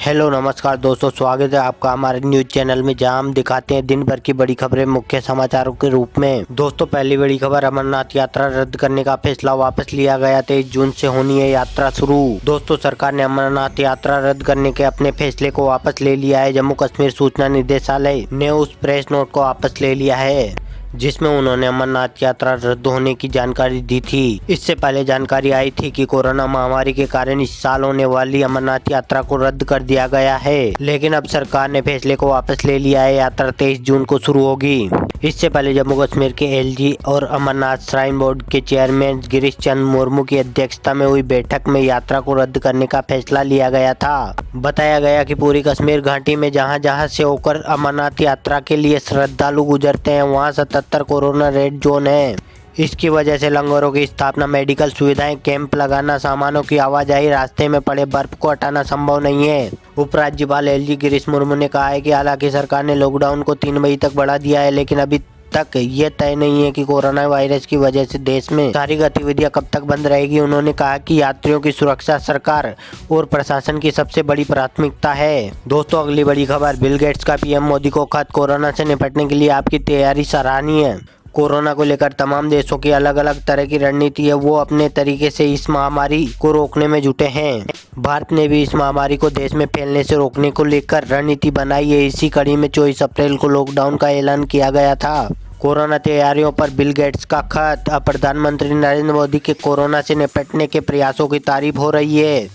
Hello नमस्कार दोस्तों, स्वागत है आपका हमारे न्यूज चैनल में, जहां हम दिखाते हैं दिन भर की बड़ी खबरें मुख्य समाचारों के रूप में। दोस्तों, पहली बड़ी खबर, अमरनाथ यात्रा रद्द करने का फैसला वापस लिया गया। 23 जून से होनी है यात्रा शुरू। दोस्तों, सरकार ने अमरनाथ यात्रा रद्द करने के अपने फैसले को वापस ले लिया है। जम्मू कश्मीर सूचना निदेशालय ने उस प्रेस नोट को वापस ले लिया है जिसमें उन्होंने अमरनाथ यात्रा रद्द होने की जानकारी दी थी। इससे पहले जानकारी आई थी कि कोरोना महामारी के कारण इस साल होने वाली अमरनाथ यात्रा को रद्द कर दिया गया है, लेकिन अब सरकार ने फैसले को वापस ले लिया है। यात्रा 23 जून को शुरू होगी। इससे पहले जम्मू कश्मीर के एलजी और अमरनाथ श्राइन बोर्ड के चेयरमैन गिरीश चंद्र मुर्मू की अध्यक्षता में हुई बैठक में यात्रा को रद्द करने का फैसला लिया गया था। बताया गया कि पूरी कश्मीर घाटी में जहां से होकर अमरनाथ यात्रा के लिए श्रद्धालु गुजरते हैं, वहां 77 कोरोना रेड जोन है। इसकी वजह से लंगरों की स्थापना, मेडिकल सुविधाएं, कैंप लगाना, सामानों की आवाजाही, रास्ते में पड़े बर्फ को हटाना संभव नहीं है। उपराज्यपाल एलजी गिरीश मुर्मू ने कहा है कि हालांकि सरकार ने लॉकडाउन को 3 मई तक बढ़ा दिया है, लेकिन अभी तक ये तय नहीं है कि कोरोना वायरस की वजह से देश में सारी गतिविधियां कब तक बंद रहेगी। उन्होंने कहा कि यात्रियों की सुरक्षा सरकार और प्रशासन की सबसे बड़ी प्राथमिकता है। दोस्तों, अगली बड़ी खबर, बिल गेट्स का पीएम मोदी को खत, कोरोना से निपटने के लिए आपकी तैयारी सराहनीय है। कोरोना को लेकर तमाम देशों की अलग अलग तरह की रणनीति है, वो अपने तरीके से इस महामारी को रोकने में जुटे हैं। भारत ने भी इस महामारी को देश में फैलने से रोकने को लेकर रणनीति बनाई है। इसी कड़ी में 24 अप्रैल को लॉकडाउन का ऐलान किया गया था। कोरोना तैयारियों पर बिल गेट्स का खत, प्रधानमंत्री नरेंद्र मोदी के कोरोना से निपटने के प्रयासों की तारीफ हो रही है।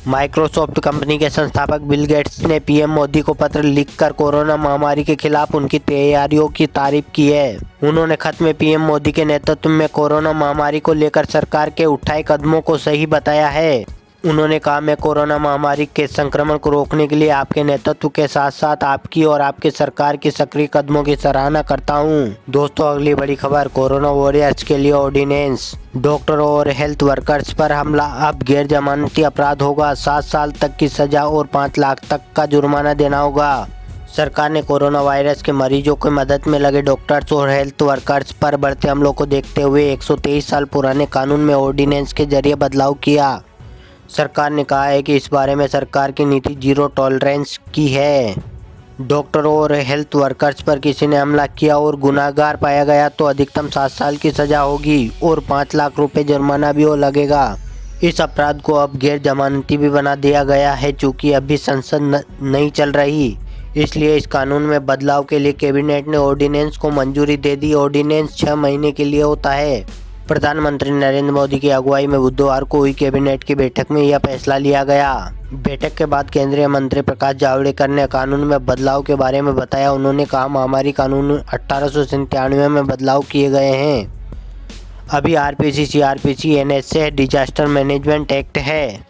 माइक्रोसॉफ्ट कंपनी के संस्थापक बिल गेट्स ने पीएम मोदी को पत्र लिखकर कोरोना महामारी के खिलाफ उनकी तैयारियों की तारीफ की है। उन्होंने खत में पीएम मोदी के नेतृत्व में कोरोना महामारी को लेकर सरकार के उठाए कदमों को सही बताया है। उन्होंने कहा, मैं कोरोना महामारी के संक्रमण को रोकने के लिए आपके नेतृत्व के साथ साथ आपकी और आपके सरकार की सक्रिय कदमों की सराहना करता हूं। दोस्तों, अगली बड़ी खबर, कोरोना वॉरियर्स के लिए ऑर्डिनेंस, डॉक्टरों और हेल्थ वर्कर्स पर हमला अब गैर जमानती अपराध होगा। 7 साल तक की सजा और 5 लाख तक का जुर्माना देना होगा। सरकार ने कोरोना वायरस के मरीजों की मदद में लगे डॉक्टर्स और हेल्थ वर्कर्स पर बढ़ते हमलों को देखते हुए 123 साल पुराने कानून में ऑर्डिनेंस के जरिए बदलाव किया। सरकार ने कहा है कि इस बारे में सरकार की नीति जीरो टॉलरेंस की है। डॉक्टरों और हेल्थ वर्कर्स पर किसी ने हमला किया और गुनाहगार पाया गया तो अधिकतम 7 साल की सजा होगी और 5 लाख रुपए जुर्माना भी लगेगा। इस अपराध को अब गैर जमानती भी बना दिया गया है। चूँकि अभी संसद नहीं चल रही, इसलिए इस कानून में बदलाव के लिए कैबिनेट ने ऑर्डिनेंस को मंजूरी दे दी। ऑर्डिनेंस 6 महीने के लिए होता है। प्रधानमंत्री नरेंद्र मोदी की अगुवाई में बुधवार को हुई कैबिनेट की बैठक में यह फैसला लिया गया। बैठक के बाद केंद्रीय मंत्री प्रकाश जावड़ेकर ने कानून में बदलाव के बारे में बताया। उन्होंने कहा, महामारी कानून 1897 में बदलाव किए गए हैं। अभी RPC, CrPC, NSA, disaster management act है,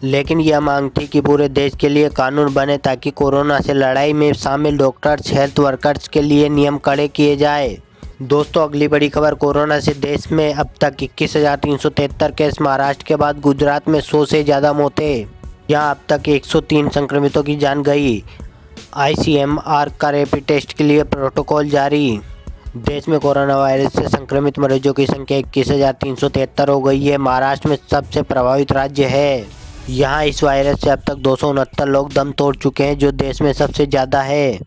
लेकिन यह मांग थी कि पूरे देश के लिए कानून बने ताकि कोरोना से लड़ाई में शामिल डॉक्टर्स, हेल्थ वर्कर्स के लिए नियम कड़े किए जाए। दोस्तों, अगली बड़ी खबर, कोरोना से देश में अब तक 21,373 केस, महाराष्ट्र के बाद गुजरात में 100 से ज़्यादा मौतें। यहाँ अब तक 103 संक्रमितों की जान गई। आईसीएमआर का रैपिड टेस्ट के लिए प्रोटोकॉल जारी। देश में कोरोना वायरस से संक्रमित मरीजों की संख्या 21,373 हो गई है। महाराष्ट्र में सबसे प्रभावित राज्य है। यहाँ इस वायरस से अब तक 269 लोग दम तोड़ चुके हैं, जो देश में सबसे ज़्यादा है।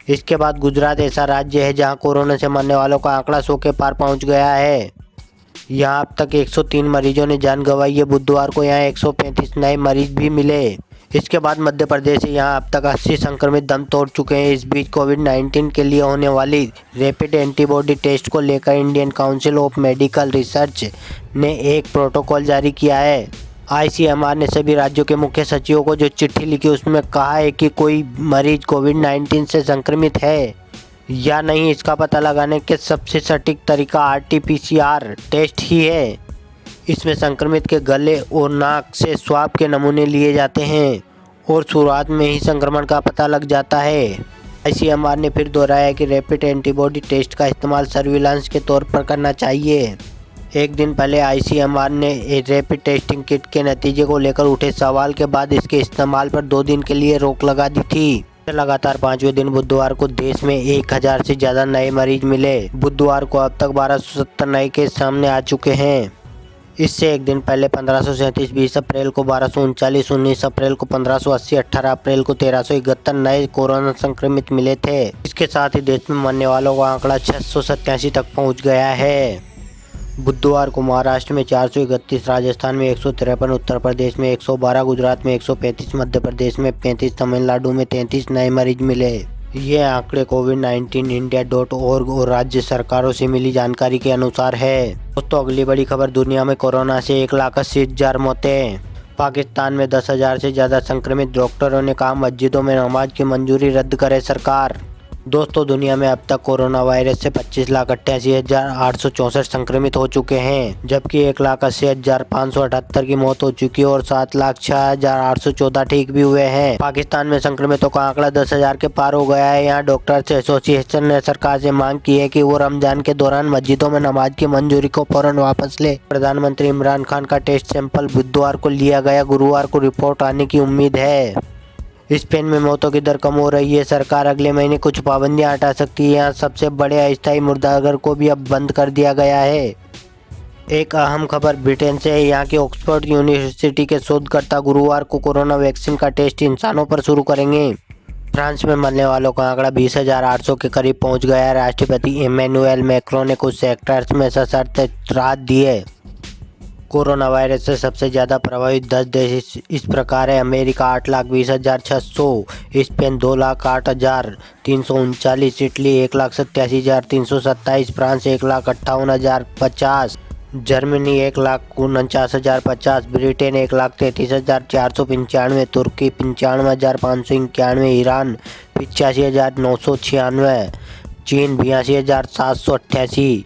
इसके बाद गुजरात ऐसा राज्य है जहां कोरोना से मरने वालों का आंकड़ा 100 के पार पहुंच गया है। यहां अब तक 103 मरीजों ने जान गंवाई है। बुधवार को यहां 135 नए मरीज भी मिले। इसके बाद मध्य प्रदेश है, यहां अब तक 80 संक्रमित दम तोड़ चुके हैं। इस बीच कोविड-19 के लिए होने वाली रैपिड एंटीबॉडी टेस्ट को लेकर Indian council of medical research ने एक प्रोटोकॉल जारी किया है। आईसीएमआर ने सभी राज्यों के मुख्य सचिवों को जो चिट्ठी लिखी उसमें कहा है कि कोई मरीज कोविड-19 से संक्रमित है या नहीं, इसका पता लगाने के सबसे सटीक तरीका आरटी-पीसीआर टेस्ट ही है। इसमें संक्रमित के गले और नाक से स्वाब के नमूने लिए जाते हैं और शुरुआत में ही संक्रमण का पता लग जाता है। आईसीएमआर ने फिर दोहराया कि रैपिड एंटीबॉडी टेस्ट का इस्तेमाल सर्विलांस के तौर पर करना चाहिए। एक दिन पहले आईसीएमआर ने रैपिड टेस्टिंग किट के नतीजे को लेकर उठे सवाल के बाद इसके इस्तेमाल पर 2 दिन के लिए रोक लगा दी थी। लगातार 5वें दिन बुधवार को देश में 1000 से ज़्यादा नए मरीज मिले। बुधवार को अब तक 1270 नए केस सामने आ चुके हैं। इससे एक दिन पहले 1537, 20 अप्रैल को 1239, 19 अप्रैल को 1580, 18 अप्रैल को 1371 नए कोरोना संक्रमित मिले थे। इसके साथ ही देश में मरने वालों का आंकड़ा 687 तक पहुंच गया है। बुधवार को महाराष्ट्र में 431, राजस्थान में 153, उत्तर प्रदेश में 112, गुजरात में 135, मध्य प्रदेश में 35, तमिलनाडु में 33 नए मरीज मिले। ये आंकड़े कोविड-19 इंडिया.org और राज्य सरकारों से मिली जानकारी के अनुसार है। दोस्तों अगली बड़ी खबर, दुनिया में कोरोना से 1,80,000 मौतें। पाकिस्तान में 10,000 से ज़्यादा संक्रमित, डॉक्टरों ने कहा मस्जिदों में नमाज की मंजूरी रद्द करे सरकार। दोस्तों दुनिया में अब तक कोरोना वायरस से 25,88,864 संक्रमित हो चुके हैं, जबकि 1,80,578 की मौत हो चुकी है और 7,06,814 ठीक भी हुए हैं। पाकिस्तान में संक्रमितों का आंकड़ा 10,000 के पार हो गया है। यहाँ डॉक्टर्स एसोसिएशन ने सरकार से मांग की है कि वो रमजान के दौरान मस्जिदों में नमाज की मंजूरी को फौरन वापस ले। प्रधानमंत्री इमरान खान का टेस्ट सैंपल बुधवार को लिया गया, गुरुवार को रिपोर्ट आने की उम्मीद है। स्पेन में मौतों की दर कम हो रही है, सरकार अगले महीने कुछ पाबंदियां हटा सकती है। यहाँ सबसे बड़े अस्थायी मुर्दाघर को भी अब बंद कर दिया गया है। एक अहम खबर ब्रिटेन से है। यहाँ की ऑक्सफोर्ड यूनिवर्सिटी के शोधकर्ता गुरुवार को कोरोना वैक्सीन का टेस्ट इंसानों पर शुरू करेंगे। फ्रांस में मरने वालों का आंकड़ा 20,800 के करीब पहुँच गया है। राष्ट्रपति इमैनुएल मैक्रों ने कुछ सेक्टर्स में सशर्त राहत दी है। कोरोना वायरस से सबसे ज़्यादा प्रभावित 10 देश इस प्रकार है। America 8,20,600, Spain 2,08,339, Italy 1,87,327, France 1,58,050, Germany 1,49,050, Britain 1,33,495, तुर्की 95,591, ईरान 85,996, चीन 82,788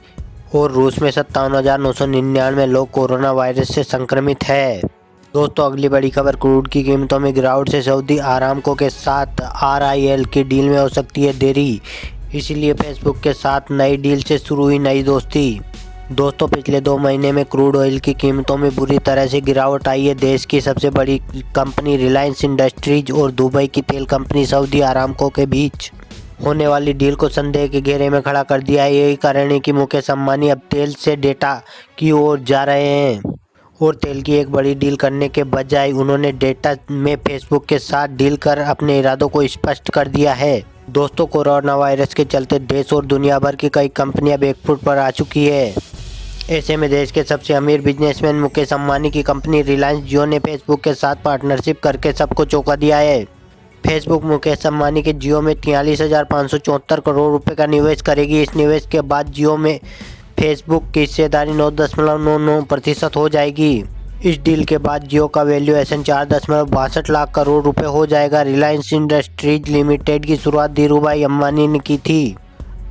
और रूस में 57,999 लोग कोरोना वायरस से संक्रमित है। दोस्तों अगली बड़ी खबर, क्रूड की कीमतों में गिरावट से सऊदी आरामको के साथ RIL की डील में हो सकती है देरी, इसलिए फेसबुक के साथ नई डील से शुरू हुई नई दोस्ती। दोस्तों पिछले 2 महीने में क्रूड ऑयल की कीमतों में बुरी तरह से गिरावट आई है। देश की सबसे बड़ी कंपनी रिलायंस इंडस्ट्रीज और दुबई की तेल कंपनी सऊदी आरामको के बीच होने वाली डील को संदेह के घेरे में खड़ा कर दिया है। यही कारण है कि मुकेश अंबानी अब तेल से डेटा की ओर जा रहे हैं और तेल की एक बड़ी डील करने के बजाय उन्होंने डेटा में फेसबुक के साथ डील कर अपने इरादों को स्पष्ट कर दिया है। दोस्तों कोरोना वायरस के चलते देश और दुनिया भर की कई कंपनियां बैकफुट पर आ चुकी है। ऐसे में देश के सबसे अमीर बिजनेसमैन मुकेश अंबानी की कंपनी रिलायंस जियो ने फेसबुक के साथ पार्टनरशिप करके सबको चौंका दिया है। फेसबुक मुकेश अंबानी के जियो में 43,574 करोड़ रुपए का निवेश करेगी। इस निवेश के बाद जियो में फेसबुक की हिस्सेदारी 9.99% हो जाएगी। इस डील के बाद जियो का वैल्यूएशन 4.62 लाख करोड़ रुपए हो जाएगा। रिलायंस इंडस्ट्रीज लिमिटेड की शुरुआत धीरूभाई अंबानी ने की थी।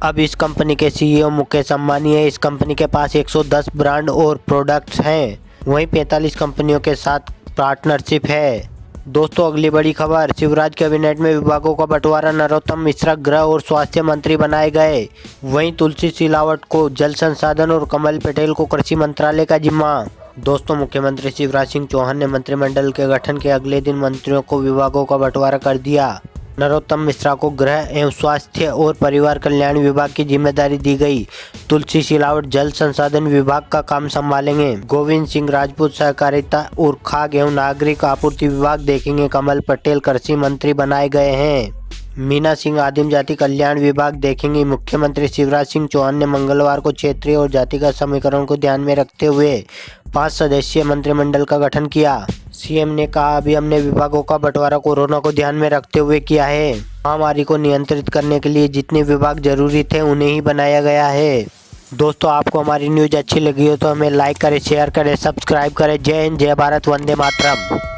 अब इस कंपनी के CEO मुकेश अंबानी है। इस कंपनी के पास 110 ब्रांड और प्रोडक्ट्स हैं, वहीं 45 कंपनियों के साथ पार्टनरशिप है। दोस्तों अगली बड़ी खबर, शिवराज कैबिनेट में विभागों का बंटवारा, नरोत्तम मिश्रा गृह और स्वास्थ्य मंत्री बनाए गए। वहीं तुलसी सिलावट को जल संसाधन और कमल पटेल को कृषि मंत्रालय का जिम्मा। दोस्तों मुख्यमंत्री शिवराज सिंह चौहान ने मंत्रिमंडल के गठन के अगले दिन मंत्रियों को विभागों का बंटवारा कर दिया। नरोत्तम मिश्रा को गृह एवं स्वास्थ्य और परिवार कल्याण विभाग की जिम्मेदारी दी गई। तुलसी सिलावट जल संसाधन विभाग का काम संभालेंगे। गोविंद सिंह राजपूत सहकारिता और खाद्य एवं नागरिक आपूर्ति विभाग देखेंगे। कमल पटेल कृषि मंत्री बनाए गए हैं। मीना सिंह आदिम जाति कल्याण विभाग देखेंगे। मुख्यमंत्री शिवराज सिंह चौहान ने मंगलवार को क्षेत्रीय और जातिगत समीकरण को ध्यान में रखते हुए 5 सदस्यीय मंत्रिमंडल का गठन किया। सीएम ने कहा, अभी हमने विभागों का बंटवारा कोरोना को ध्यान में रखते हुए किया है। महामारी को नियंत्रित करने के लिए जितने विभाग जरूरी थे उन्हें ही बनाया गया है। दोस्तों आपको हमारी न्यूज़ अच्छी लगी हो तो हमें लाइक करें, शेयर करें, सब्सक्राइब करें। जय हिंद, जय भारत, वंदे मातरम।